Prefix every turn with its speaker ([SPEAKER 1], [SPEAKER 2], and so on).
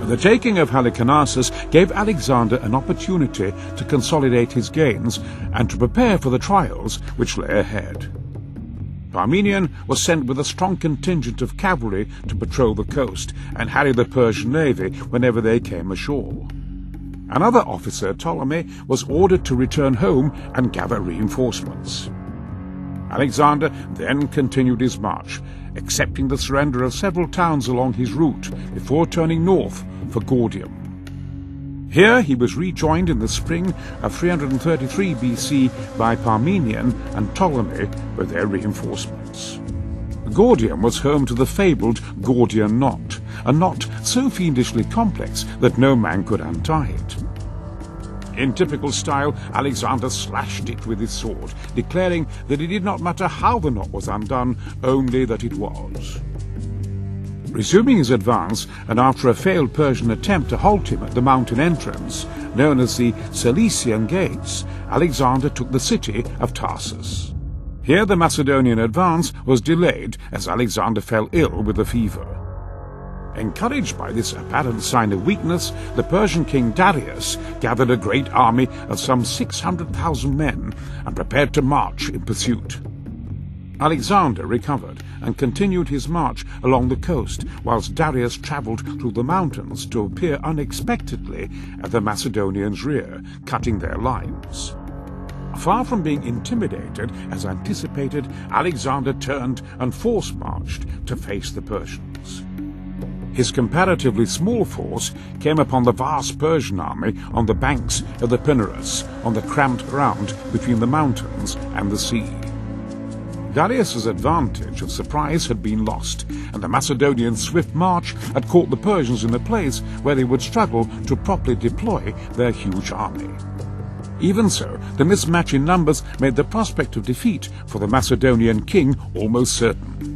[SPEAKER 1] The taking of Halicarnassus gave Alexander an opportunity to consolidate his gains and to prepare for the trials which lay ahead. Parmenion was sent with a strong contingent of cavalry to patrol the coast and harry the Persian navy whenever they came ashore. Another officer, Ptolemy, was ordered to return home and gather reinforcements. Alexander then continued his march, accepting the surrender of several towns along his route before turning north for Gordium. Here he was rejoined in the spring of 333 BC by Parmenion and Ptolemy with their reinforcements. Gordium was home to the fabled Gordian knot, a knot so fiendishly complex that no man could untie it. In typical style, Alexander slashed it with his sword, declaring that it did not matter how the knot was undone, only that it was. Resuming his advance, and after a failed Persian attempt to halt him at the mountain entrance, known as the Cilician Gates, Alexander took the city of Tarsus. Here the Macedonian advance was delayed as Alexander fell ill with a fever. Encouraged by this apparent sign of weakness, the Persian king Darius gathered a great army of some 600,000 men and prepared to march in pursuit. Alexander recovered and continued his march along the coast, whilst Darius travelled through the mountains to appear unexpectedly at the Macedonians' rear, cutting their lines. Far from being intimidated, as anticipated, Alexander turned and force-marched to face the Persians. His comparatively small force came upon the vast Persian army on the banks of the Pinarus, on the cramped ground between the mountains and the sea. Darius's advantage of surprise had been lost, and the Macedonians' swift march had caught the Persians in a place where they would struggle to properly deploy their huge army. Even so, the mismatch in numbers made the prospect of defeat for the Macedonian king almost certain.